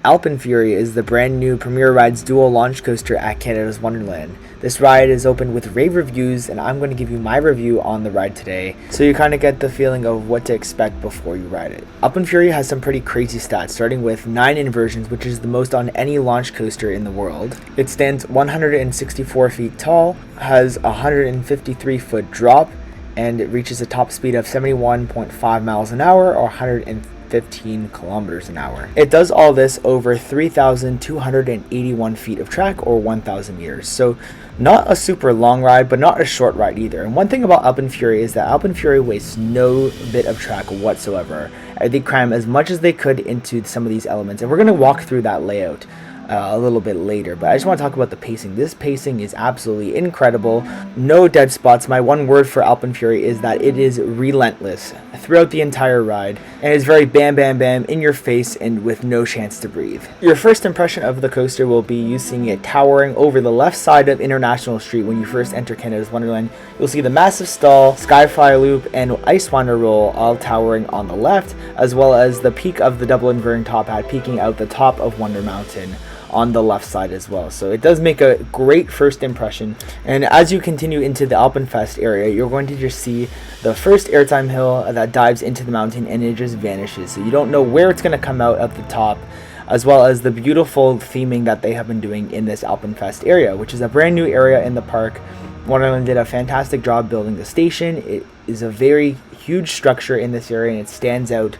AlpenFury is the brand new Premier Rides dual launch coaster at Canada's Wonderland. This ride is open with rave reviews, and I'm going to give you my review on the ride today, so you kind of get the feeling of what to expect before you ride it. AlpenFury has some pretty crazy stats, starting with 9 inversions, which is the most on any launch coaster in the world. It stands 164 feet tall, has a 153 foot drop, and it reaches a top speed of 71.5 miles an hour or 115 kilometers an hour. It does all this over 3,281 feet of track or 1,000 meters. So not a super long ride, but not a short ride either. And one thing about AlpenFury is that AlpenFury wastes no bit of track whatsoever. They cram as much as they could into some of these elements, and we're going to walk through that layout a little bit later, but I just want to talk about the pacing. This pacing is absolutely incredible. No dead spots. My one word for AlpenFury is that it is relentless throughout the entire ride, and it's very bam bam bam in your face and with no chance to breathe. Your first impression of the coaster will be you seeing it towering over the left side of International Street when you first enter Canada's Wonderland. You'll see the massive stall, Skyfly Loop, and Ice Wander Roll all towering on the left, as well as the peak of the double inverting top hat peeking out the top of Wonder Mountain on the left side as well. So it does make a great first impression. And as you continue into the Alpenfest area, you're going to just see the first airtime hill that dives into the mountain, and it just vanishes. So you don't know where it's going to come out at the top, as well as the beautiful theming that they have been doing in this Alpenfest area, which is a brand new area in the park. Wonderland did a fantastic job building the station. It is a very huge structure in this area, and it stands out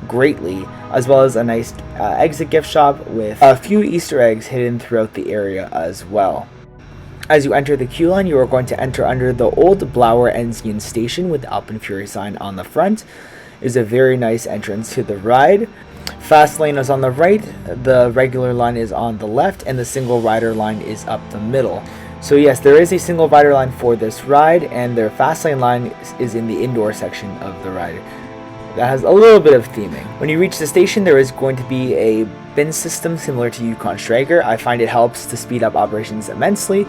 greatly, as well as a nice exit gift shop with a few Easter eggs hidden throughout the area as well. As you enter the queue line, you are going to enter under the old Blower Enzian station with the AlpenFury sign on the front. It is a very nice entrance to the ride. Fast lane is on the right, the regular line is on the left, and the single rider line is up the middle. So yes, there is a single rider line for this ride, and their fast lane line is in the indoor section of the ride. That has a little bit of theming. When you reach the station, there is going to be a bin system similar to Yukon Striker. I find it helps to speed up operations immensely.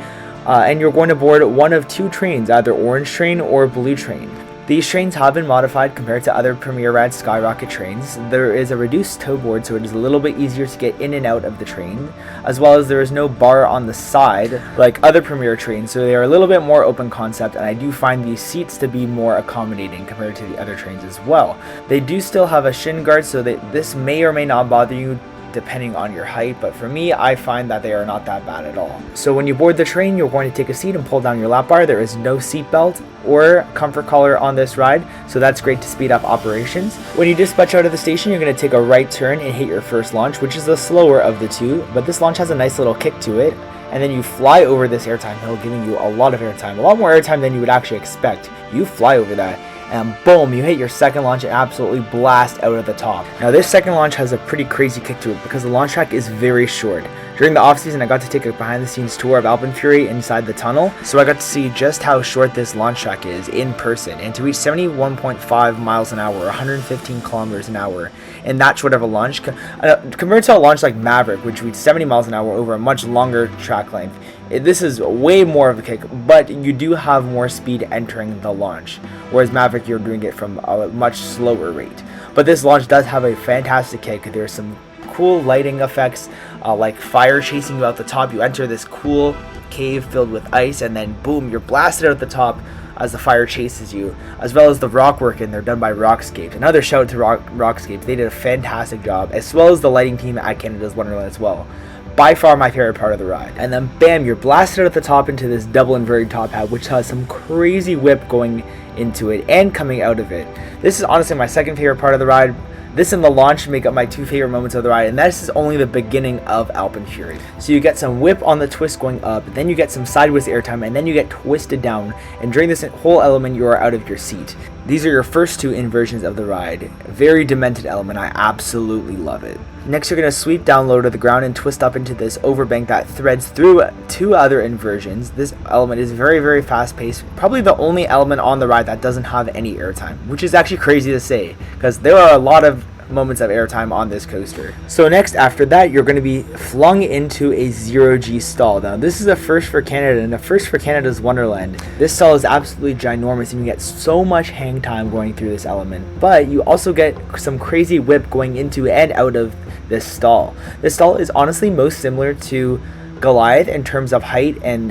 And you're going to board one of 2 trains, either Orange Train or Blue Train. These trains have been modified compared to other Premier Ride Skyrocket trains. There is a reduced tow board, so it is a little bit easier to get in and out of the train, as well as there is no bar on the side like other Premier trains, so they are a little bit more open concept, and I do find these seats to be more accommodating compared to the other trains as well. They do still have a shin guard, so that this may or may not bother you depending on your height, but for me, I find that they are not that bad at all. So when you board the train, you're going to take a seat and pull down your lap bar. There is no seat belt or comfort collar on this ride, so that's great to speed up operations. When you dispatch out of the station, you're going to take a right turn and hit your first launch, which is the slower of the two, but this launch has a nice little kick to it. And then you fly over this airtime hill, giving you a lot of airtime, a lot more airtime than you would actually expect. You fly over that, and boom, you hit your second launch and absolutely blast out of the top. Now this second launch has a pretty crazy kick to it because the launch track is very short. During the off season, I got to take a behind the scenes tour of AlpenFury inside the tunnel, so I got to see just how short this launch track is in person, and to reach 71.5 miles an hour, 115 kilometers an hour, and that short of a launch, compared to a launch like Maverick, which reached 70 miles an hour over a much longer track length, this is way more of a kick, but you do have more speed entering the launch, whereas Maverick, you're doing it from a much slower rate. But this launch does have a fantastic kick. There's some cool lighting effects, like fire chasing you out the top. You enter this cool cave filled with ice, and then boom, you're blasted out the top as the fire chases you, as well as the rock work in there done by Rockscape. Another shout out to Rockscape. They did a fantastic job, as well as the lighting team at Canada's Wonderland as well. By far my favorite part of the ride. And then bam, you're blasted at the top into this double inverted top hat, which has some crazy whip going into it and coming out of it. This is honestly my second favorite part of the ride. This and the launch make up my 2 favorite moments of the ride, and this is only the beginning of AlpenFury. So you get some whip on the twist going up, then you get some sideways airtime, and then you get twisted down, and during this whole element you are out of your seat. These are your first 2 inversions of the ride. Very demented element, I absolutely love it. Next you're going to sweep down low to the ground and twist up into this overbank that threads through 2 other inversions. This element is very, very fast paced, probably the only element on the ride that doesn't have any airtime, which is actually crazy to say, because there are a lot of moments of airtime on this coaster. So next, after that, you're going to be flung into a 0G stall. Now this is a first for Canada, and a first for Canada's Wonderland. This stall is absolutely ginormous, and you get so much hang time going through this element, but you also get some crazy whip going into and out of this stall. This stall is honestly most similar to Goliath in terms of height and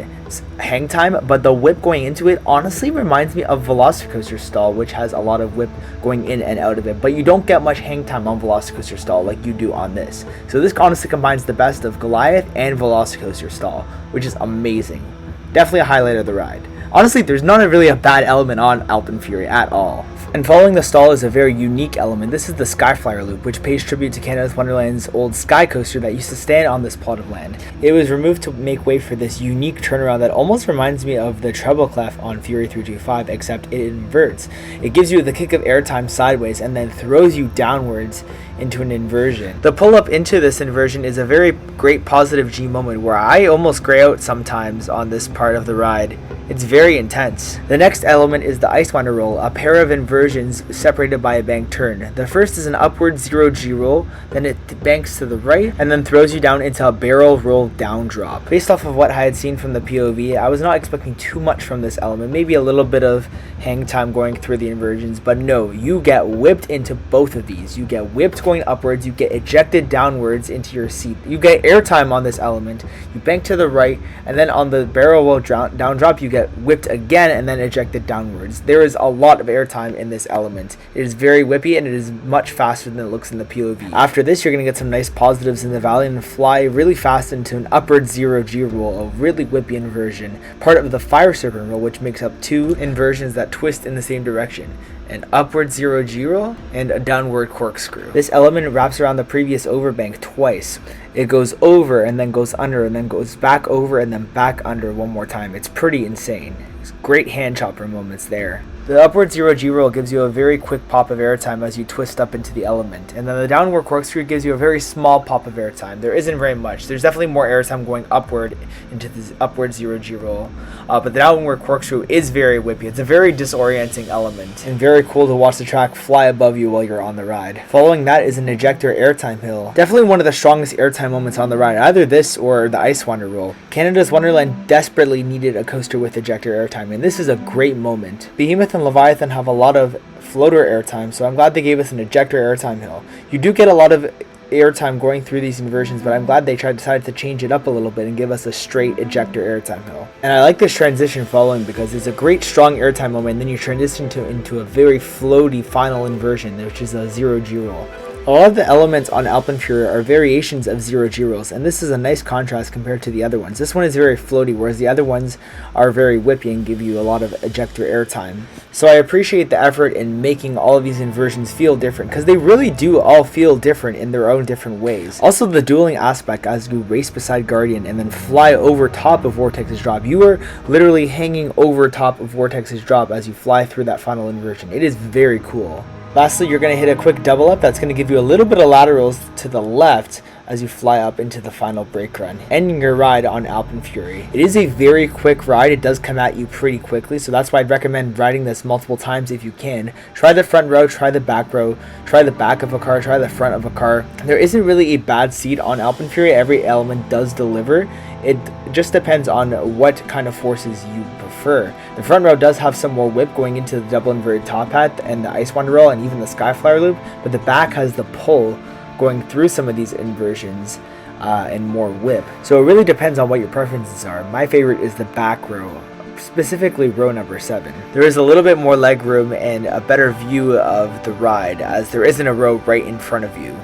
hang time, but the whip going into it honestly reminds me of Velocicoaster stall, which has a lot of whip going in and out of it, but you don't get much hang time on Velocicoaster stall like you do on this. So this honestly combines the best of Goliath and Velocicoaster stall, which is amazing. Definitely a highlight of the ride. Honestly, there's not really a bad element on AlpenFury at all. And following the stall is a very unique element. This is the Skyflyer loop, which pays tribute to Canada's Wonderland's old sky coaster that used to stand on this plot of land. It was removed to make way for this unique turnaround that almost reminds me of the treble clef on Fury 325, except it inverts. It gives you the kick of airtime sideways and then throws you downwards into an inversion. The pull up into this inversion is a very great positive G moment where I almost gray out sometimes on this part of the ride. It's very intense. The next element is the Icewinder roll, a pair of inversions separated by a bank turn. The first is an upward 0G roll, then it banks to the right, and then throws you down into a barrel roll down drop. Based off of what I had seen from the POV, I was not expecting too much from this element, maybe a little bit of hang time going through the inversions, but no, you get whipped into both of these. You get whipped going upwards, you get ejected downwards into your seat. You get airtime on this element, you bank to the right, and then on the barrel roll down drop, you get whipped again and then ejected downwards. There is a lot of airtime in this element. It is very whippy and it is much faster than it looks in the POV. After this, you're going to get some nice positives in the valley and fly really fast into an upward 0G roll, a really whippy inversion, part of the Fire Serpent roll, which makes up two inversions that twist in the same direction. An upward 0G roll and a downward corkscrew. This element wraps around the previous overbank twice. It goes over and then goes under and then goes back over and then back under one more time. It's pretty insane. It's great hand chopper moments there. The upward 0G roll gives you a very quick pop of airtime as you twist up into the element, and then the downward corkscrew gives you a very small pop of airtime. There isn't very much. There's definitely more airtime going upward into this upward 0G roll, but the downward corkscrew is very whippy. It's a very disorienting element, and very cool to watch the track fly above you while you're on the ride. Following that is an ejector airtime hill. Definitely one of the strongest airtime moments on the ride, either this or the Icewinder roll. Canada's Wonderland desperately needed a coaster with ejector airtime, and this is a great moment. Behemoth and Leviathan have a lot of floater airtime, so I'm glad they gave us an ejector airtime hill. You do get a lot of airtime going through these inversions, but I'm glad they decided to change it up a little bit and give us a straight ejector airtime hill. And I like this transition following because it's a great strong airtime moment, and then you transition into a very floaty final inversion, which is a 0G roll. A lot of the elements on AlpenFury are variations of 0G rolls, and this is a nice contrast compared to the other ones. This one is very floaty, whereas the other ones are very whippy and give you a lot of ejector airtime. So I appreciate the effort in making all of these inversions feel different, because they really do all feel different in their own different ways. Also, the dueling aspect as you race beside Guardian and then fly over top of Vortex's drop. You are literally hanging over top of Vortex's drop as you fly through that final inversion. It is very cool. Lastly, you're going to hit a quick double up that's going to give you a little bit of laterals to the left as you fly up into the final brake run, ending your ride on AlpenFury. It is a very quick ride. It does come at you pretty quickly, so that's why I'd recommend riding this multiple times if you can. Try the front row, try the back row, try the back of a car, try the front of a car. There isn't really a bad seat on AlpenFury. Every element does deliver. It just depends on what kind of forces you prefer. The front row does have some more whip going into the double inverted top hat and the Icewinder roll and even the Skyflyer loop, but the back has the pull going through some of these inversions and more whip. So it really depends on what your preferences are. My favorite is the back row, specifically row number 7. There is a little bit more leg room and a better view of the ride as there isn't a row right in front of you.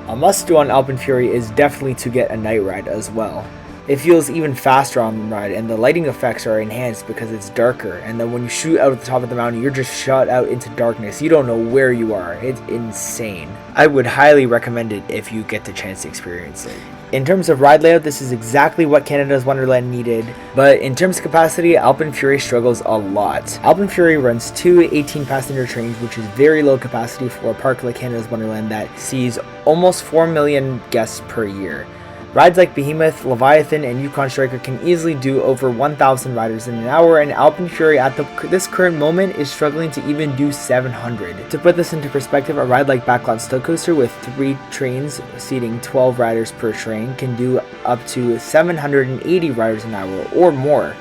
A must do on AlpenFury is definitely to get a night ride as well. It feels even faster on the ride, and the lighting effects are enhanced because it's darker, and then when you shoot out at the top of the mountain, you're just shot out into darkness. You don't know where you are. It's insane. I would highly recommend it if you get the chance to experience it. In terms of ride layout, this is exactly what Canada's Wonderland needed, but in terms of capacity, AlpenFury struggles a lot. AlpenFury runs two 18-passenger trains, which is very low capacity for a park like Canada's Wonderland that sees almost 4 million guests per year. Rides like Behemoth, Leviathan, and Yukon Striker can easily do over 1,000 riders in an hour, and AlpenFury at this current moment is struggling to even do 700. To put this into perspective, a ride like Backlot Stow Coaster with 3 trains seating 12 riders per train can do up to 780 riders an hour or more.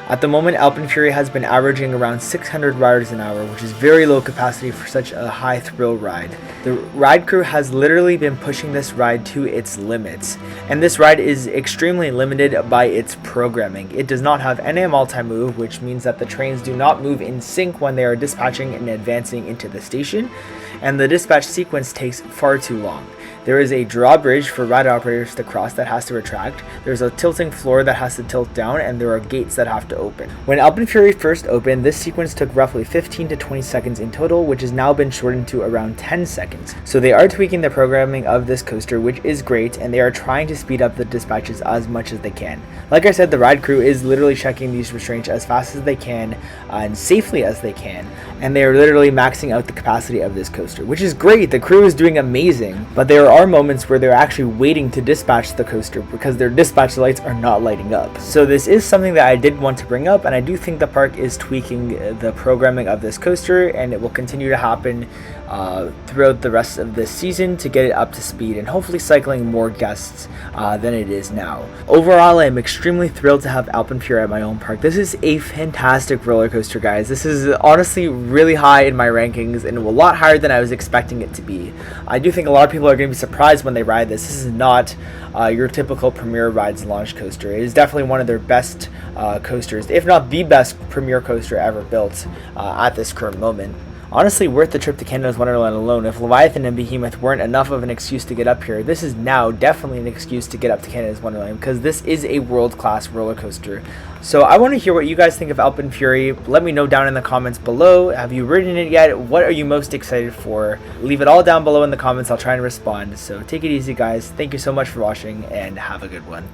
At the moment, AlpenFury has been averaging around 600 riders an hour, which is very low capacity for such a high thrill ride. The ride crew has literally been pushing this ride to its limits, and this ride is extremely limited by its programming. It does not have any multi-move, which means that the trains do not move in sync when they are dispatching and advancing into the station, and the dispatch sequence takes far too long. There is a drawbridge for ride operators to cross that has to retract, there's a tilting floor that has to tilt down, and there are gates that have to open. When AlpenFury first opened, this sequence took roughly 15 to 20 seconds in total, which has now been shortened to around 10 seconds. So they are tweaking the programming of this coaster, which is great, and they are trying to speed up the dispatches as much as they can. Like I said, the ride crew is literally checking these restraints as fast as they can and safely as they can, and they are literally maxing out the capacity of this coaster, which is great. The crew is doing amazing, but there are moments where they're actually waiting to dispatch the coaster because their dispatch lights are not lighting up. So this is something that I did want to bring up, and I do think the park is tweaking the programming of this coaster, and it will continue to happen throughout the rest of this season to get it up to speed and hopefully cycling more guests than it is now. Overall, I am extremely thrilled to have AlpenFury at my own park. This is a fantastic roller coaster, guys. This is honestly really high in my rankings and a lot higher than I was expecting it to be. I do think a lot of people are going to be surprised when they ride this. This is not your typical Premier Rides launch coaster. It is definitely one of their best coasters, if not the best Premier coaster ever built at this current moment. Honestly, worth the trip to Canada's Wonderland alone. If Leviathan and Behemoth weren't enough of an excuse to get up here, this is now definitely an excuse to get up to Canada's Wonderland, because this is a world-class roller coaster. So I want to hear what you guys think of AlpenFury. Let me know down in the comments below. Have you ridden it yet? What are you most excited for? Leave it all down below in the comments. I'll try and respond. So take it easy, guys. Thank you so much for watching, and have a good one.